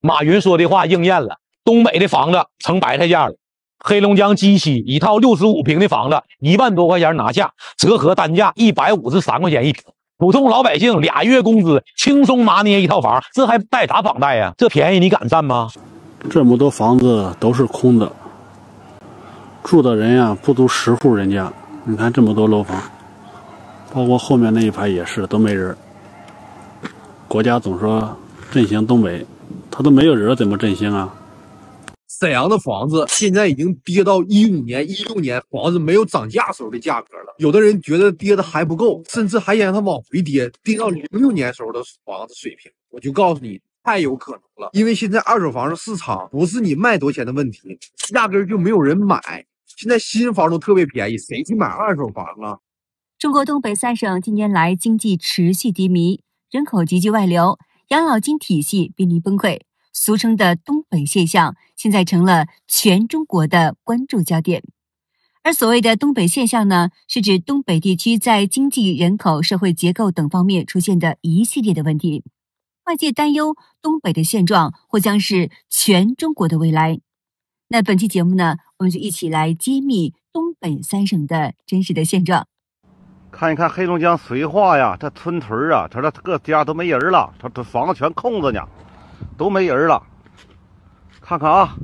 馬雲說的話應驗了，東北的房子成白菜價了。黑龙江鸡西一套65平的房子1万多塊錢拿下，折合单價153塊钱一平。普通老百姓2月工资轻鬆拿捏一套房，这還贷啥房貸呀？这便宜你敢占嗎？这么多房子都是空的，住的人呀不足10戶人家。你看這麼多樓房，包括後面那一排也是都沒人。國家總說振興東北，他都沒有人，怎麼振興啊？沈陽的房子現在已經跌到15年、16年房子沒有漲價時候的價格了。有的人覺得跌的還不夠，甚至還讓它往回跌，跌到06年時候的房子水平。我就告訴你，太有可能了。因為現在二手房的市場不是你賣多少錢的問題，壓根就沒有人買。現在新房都特別便宜，誰去買二手房啊？中國東北3省近年來經濟持續低迷，人口急劇外流，養老金體系瀕臨崩潰。俗稱的東北現象，現在成了全中國的關注焦點。而所謂的東北現象呢，是指東北地區在經濟、人口、社會結構等方面出現的一系列的問題。外界擔憂東北的現狀或將是全中國的未來。那本期節目呢，我們就一起來揭秘東北3省的真實的現狀。看一看黑龍江绥化呀，這村屯啊，這各家都沒人了，這房子全空着呢。都沒人了，看看啊，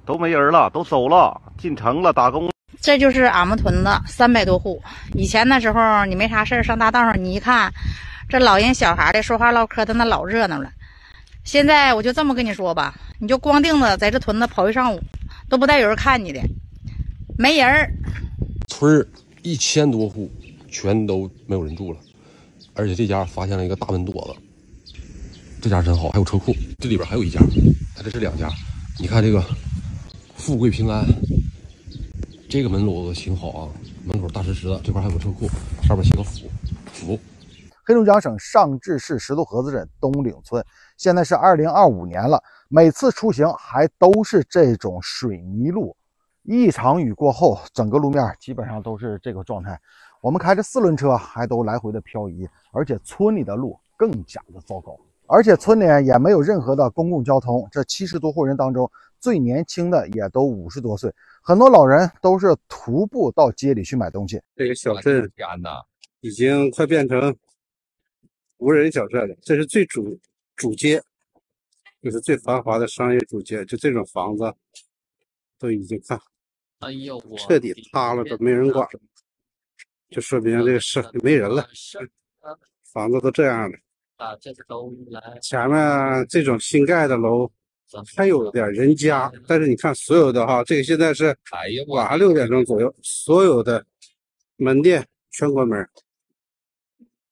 都沒人了，都走了，進城了，打工。這就是俺們屯子300多戶。以前那時候你沒啥事上大道上，你一看這老人小孩的說話嘮嗑的那老熱鬧了。現在我就這麼跟你說吧，你就光腚子在這屯子跑一上午，都不帶有人看你的，沒人。村1000多戶全都沒有人住了，而且這家發現了一個大門垛子。這家真好，還有車庫，這裡邊還有一家，它這是2家。你看這個富貴平安，這個門垛子挺好啊，門口大石石的，這塊還有個車庫，上面寫個府。黑龍江省上志市石头河子鎮東嶺村，現在是2025年了，每次出行還都是這種水泥路，一場雨過後，整個路面基本上都是這個狀態。我們開着4輪車還都來回的漂移，而且村裡的路更加的糟糕。而且村裡也沒有任何的公共交通，這70多戶人當中，最年輕的也都50多歲，很多老人都是徒步到街裡去買東西。這個小鎮已經快變成無人小鎮了，這是最主街，就是最繁華的商業主街，就這種房子都已经看，徹底塌了，都沒人管，就說明這個市沒人了，房子都這樣了。前面這種新蓋的樓還有點人家，但是你看所有的哈，這個現在是晚上6點鐘左右，所有的門店全關門，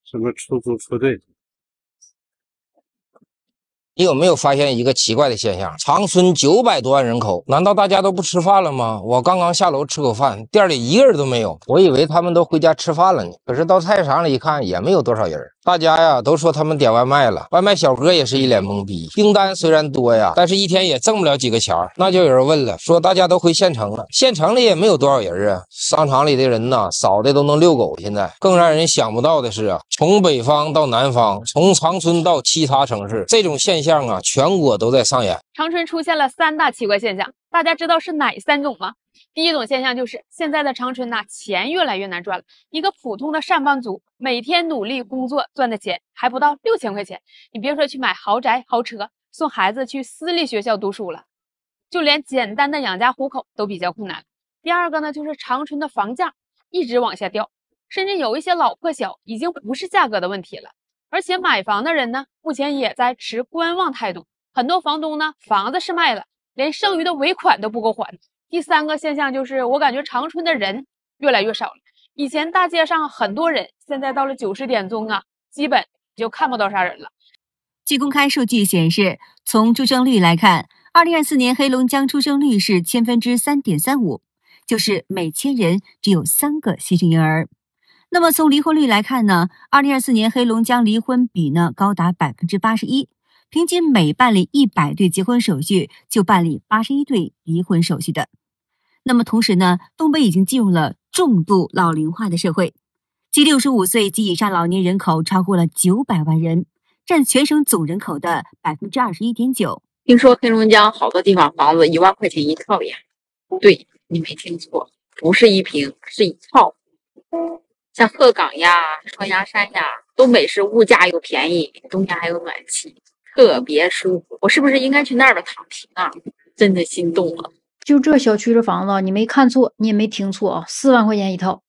什麼出租车队。你有沒有發現一個奇怪的現象？長春900多萬人口，難道大家都不吃飯了嗎？我剛剛下樓吃口飯，店裡一個人都沒有，我以為他們都回家吃飯了呢。可是到菜市場裡一看，也沒有多少人。大家呀都說他們點外賣了，外賣小哥也是一臉懵逼。訂單雖然多呀，但是一天也掙不了幾個錢。那就有人問了，說大家都回縣城了，縣城裡也沒有多少人啊。商場裡的人吶，少的都能遛狗。現在更讓人想不到的是啊，從北方到南方，從長春到其他城市，這種現象啊，全國都在上演。長春出現了3大奇怪現象，大家知道是哪3種嗎？第一種現象就是現在的長春吶，錢越來越難賺了。一個普通的上班族每天努力工作賺的錢還不到6000塊錢，你別說去買豪宅豪車，送孩子去私立學校讀書了，就連簡單的養家糊口都比較困難。第二個呢，就是長春的房價一直往下掉，甚至有一些老破小已經不是價格的問題了，而且買房的人呢，目前也在持觀望態度。很多房東呢，房子是賣了，連剩餘的尾款都不夠還。第3個現象就是我感覺長春的人越來越少了，以前大街上很多人，現在到了90點鐘啊，基本就看不到啥人了。据公開數據顯示，從出生率來看，2024年黑龍江出生率是3.35%，就是每1000人只有3個新生嬰兒。那麼從離婚率來看呢，2024年黑龍江離婚比呢高達81%，平均每辦理100對結婚手續就辦理81對離婚手續的。那麼同時呢，東北已經進入了重度老齡化的社會，即65歲及以上老年人口超過了900萬人，占全省總人口的21.9%。听說黑龍江好多地方房子1萬塊錢一套呀？对，你沒聽錯，不是一平，是一套。像鹤崗呀、雙鴨山呀，東北市物價又便宜，冬天還有暖氣，特別舒服。我是不是應該去那兒躺平啊？真的心動了。就這小區的房子，你沒看錯，你也沒聽錯啊，4萬塊錢一套。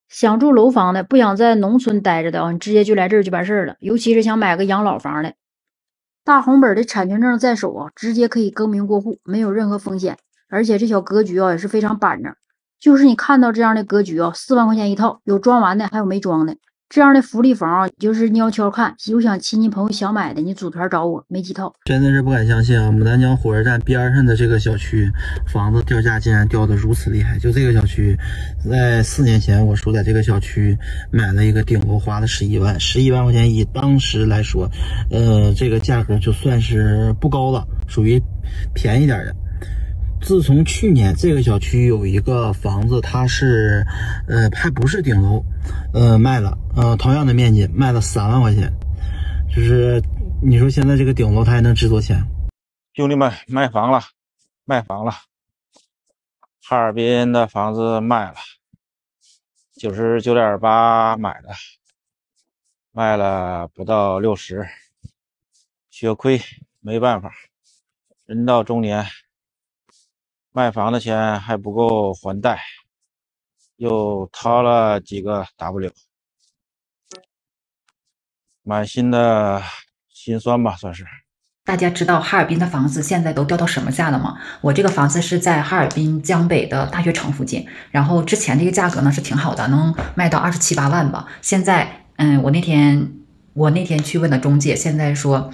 想住樓房的，不想在農村待着的啊，你直接就來這兒就完事兒了。尤其是想買個養老房的，大紅本的產權證在手啊，直接可以更名過戶，沒有任何風險。而且這小格局啊也是非常板正。就是你看到這樣的格局啊，4萬塊錢一套，有裝完的，還有沒裝的。這樣的福利房啊，就是你要悄看，有想親戚朋友想買的，你組團找我，没几套。真的是不敢相信啊！牡丹江火车站邊上的這個小區，房子掉價竟然掉得如此厲害。就這個小區，在4年前，我叔在這個小區買了一個頂樓，花了11萬，11萬塊錢以當時來說，這個價格就算是不高了，屬於便宜點的。自從去年这個小區有一個房子，它是還不是頂樓，賣了，同樣的面積賣了3萬塊錢，就是你說現在這個頂樓它還能值多錢？兄弟們，賣房了，賣房了！哈爾濱的房子賣了，99.8買的，賣了不到60，血虧，沒辦法，人到中年。賣房的錢還不夠還貸，又掏了幾個 W， 滿心的心酸吧，算是。大家知道哈爾濱的房子現在都掉到什麼價了嗎？我這個房子是在哈爾濱江北的大學城附近，然後之前這個價格呢是挺好的，能賣到27、8萬吧。現在，我那天去問的中介，現在說，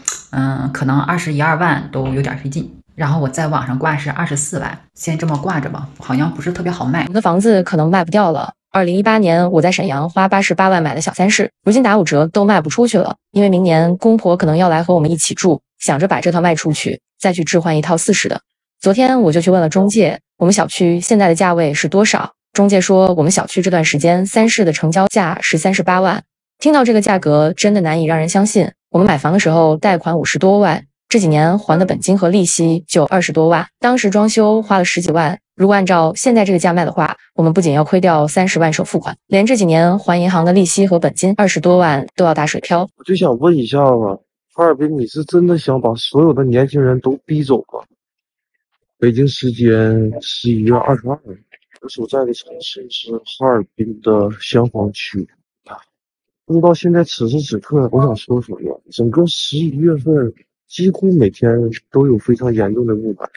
可能21、2萬都有點費勁。然後我在網上掛是24萬，先這麼掛着吧，好像不是特別好賣。我們的房子可能賣不掉了。2018年我在沈陽花88萬買的小3室，如今打5折都賣不出去了，因為明年公婆可能要來和我們一起住，想着把這套賣出去，再去置換一套4室的。昨天我就去問了中介，我們小區現在的價位是多少？中介說我們小區這段時間3室的成交價是38萬。聽到這個價格真的難以讓人相信，我們買房的時候貸款50多萬。這幾年還的本金和利息就20多萬，當時裝修花了10幾萬。如果按照現在這個價賣的話，我們不僅要虧掉30萬首付款，連這幾年還銀行的利息和本金20多萬都要打水漂。我就想問一下吧，哈爾濱，你是真的想把所有的年輕人都逼走吧？北京時間11月22日，我所在的城市是哈爾濱的香坊區。不知道現在此時此刻，我想說什麼？整個11月份。幾乎每天都有非常嚴重的霧霾，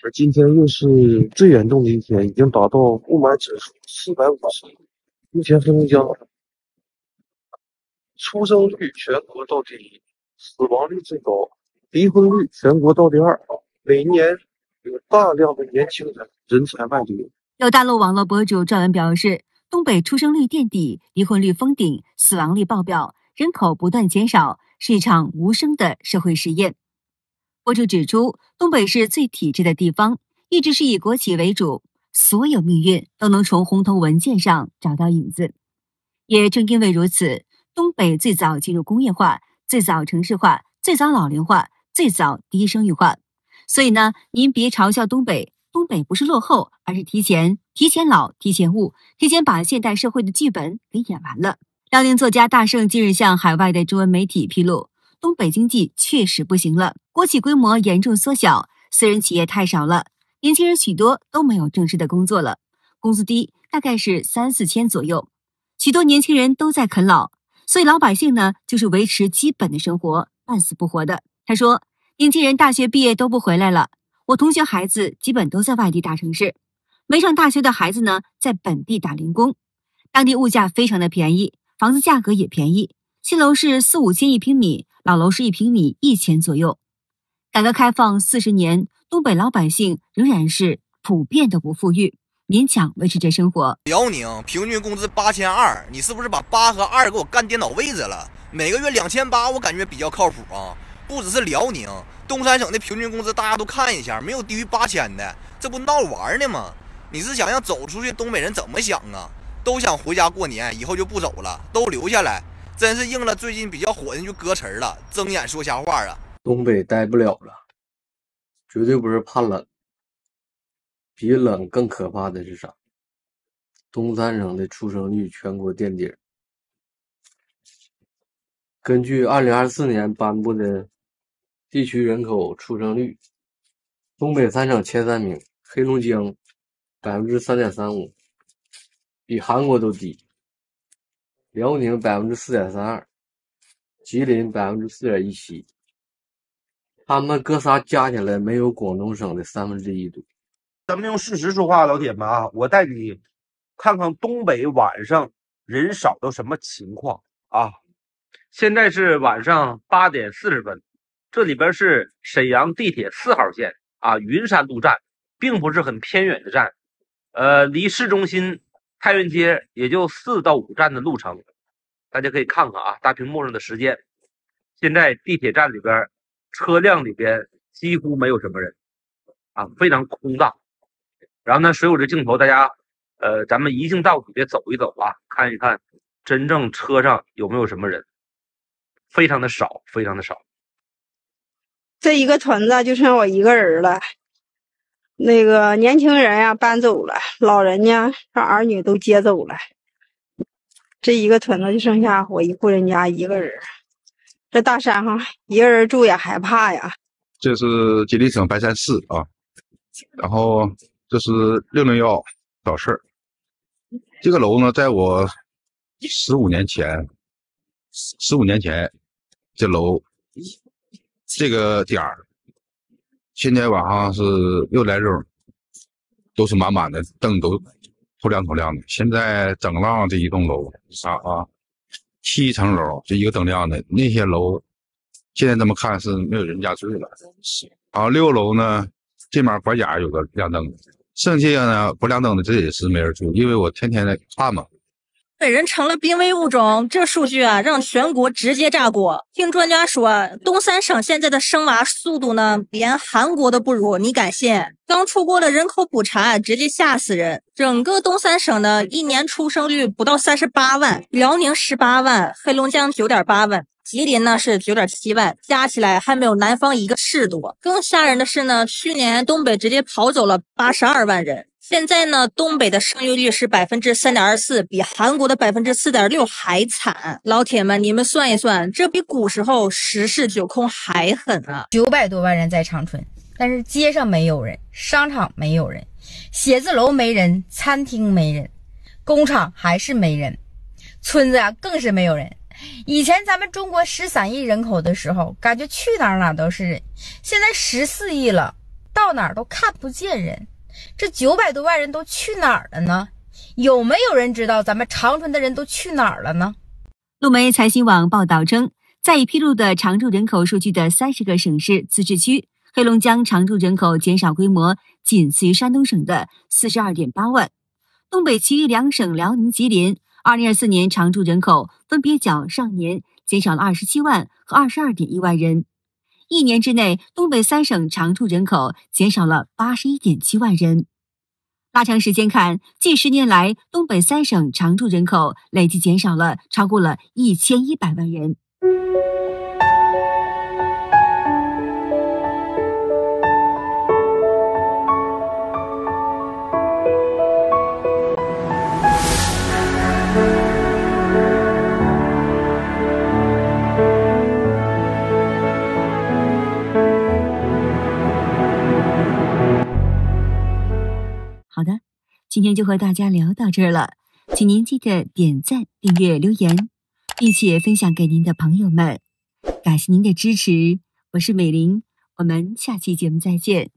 而今天又是最嚴重的一天，已經達到霧霾指數450。目前黑龍江出生率全國倒第1，死亡率最高，離婚率全國倒第2。每年有大量的年輕人才外流。有大陸網絡博主撰文表示，東北出生率墊底，離婚率封頂，死亡率爆表，人口不斷減少，是一場無聲的社會實驗。博主指出，東北是最體制的地方，一直是以國企為主，所有命運都能從紅頭文件上找到影子。也正因為如此，東北最早進入工業化，最早城市化，最早老齡化，最早低生育化。所以呢，您別嘲笑東北，東北不是落後，而是提前老，提前悟，提前把現代社會的劇本給演完了。辽寧作家大聖近日向海外的中文媒體披露，東北經濟確實不行了，國企規模嚴重縮小，私人企業太少了，年輕人許多都沒有正式的工作了，工資低，大概是3、4千左右，許多年輕人都在啃老，所以老百姓呢就是維持基本的生活，半死不活的。他說，年輕人大學畢業都不回來了，我同學孩子基本都在外地大城市，沒上大學的孩子呢在本地打零工，當地物價非常的便宜，房子價格也便宜，新樓是4、5千一平米，老樓是1平米1000左右。改革開放40年，東北老百姓仍然是普遍的不富裕，勉強維持着生活。遼寧平均工資8200，你是不是把8和2給我幹顛倒位置了？每個月2800，我感覺比較靠譜啊。不只是遼寧，東三省的平均工資大家都看一下，沒有低於8000的，這不鬧玩呢嗎？你是想要走出去，東北人怎麼想啊？都想回家過年，以後就不走了，都留下來。真是应了最近比较火的那句歌词了，睁眼说瞎话啊！东北待不了了，绝对不是怕冷，比冷更可怕的是啥？东三省的出生率全国垫底。根据2024年颁布的地区人口出生率，东北三省前3名，黑龙江 3.35%， 比韓國都低；遼寧 4.32%， 吉林 4.17%， 他們哥仨加起來沒有廣東省的1/3多。咱們用事實說話，老鐵們啊，我帶你看看東北晚上人少到什麼情況啊！现在是晚上8点40分，这里边是沈陽地鐵4號線啊，雲山路站，並不是很偏遠的站，離市中心太原街也就4到5站的路程。大家可以看看啊，大屏幕上的時間。現在地鐵站裡邊車輛裡邊幾乎沒有什麼人啊，非常空蕩。然後呢，水有這鏡頭，大家咱們一徑到底的走一走啊，看一看真正車上有沒有什麼人。非常的少，非常的少。這一個屯子就剩我一個人了。那個年輕人呀搬走了，老人家讓兒女都接走了。這一個屯子就剩下我一戶人家一個人。這大山上一個人住也害怕呀。這是吉林省白山市啊，然後這是601早市。這個樓呢，在我15年前。這樓這個點兒，現在晚上是6來鐘，都是滿滿的，燈都透亮透亮的。現在整浪這一棟樓7層樓，這一個燈亮的，那些樓現在這麼看是沒有人家住了。然後6樓呢，這面管家有個亮燈的，剩下呢不亮燈的這也是沒人住，因為我天天在看嘛。本人成了瀕危物種，這數據啊讓全國直接炸鍋。聽專家說，東三省現在的生娃速度呢，連韓國都不如，你敢信？剛出過的人口普查直接嚇死人。整個東三省呢，一年出生率不到38萬，遼寧18萬，黑龍江9.8萬，吉林呢是9.7萬，加起來還沒有南方一個市多。更嚇人的是呢，去年東北直接跑走了82萬人。現在呢，東北的生育率是3.24%，比韓國的4.6%還慘。老鐵們，你們算一算，這比古時候十室九空還狠啊！900多萬人在長春，但是街上沒有人，商場沒有人，寫字樓沒人，餐廳沒人，工廠還是沒人，村子啊更是沒有人。以前咱們中國13億人口的時候，感覺去哪兒都是人，現在14億了，到哪兒都看不見人。這900多萬人都去哪兒了呢？有沒有人知道咱們長春的人都去哪兒了呢？路媒財新網報道稱，在已披露的常住人口數據的30個省市自治區，黑龍江常住人口減少規模僅次於山東省的42.8萬。東北其餘2省遼寧、吉林2024年常住人口分別較上年減少了27萬和22.1萬人。一年之內，東北3省常住人口減少了81.7萬人。拉長時間看，近10年來，東北3省常住人口累計減少了超過了1100萬人。好的，今天就和大家聊到這兒了，請您記得點讚、訂閱、留言，並且分享給您的朋友們。感謝您的支持，我是美玲，我們下期節目再見。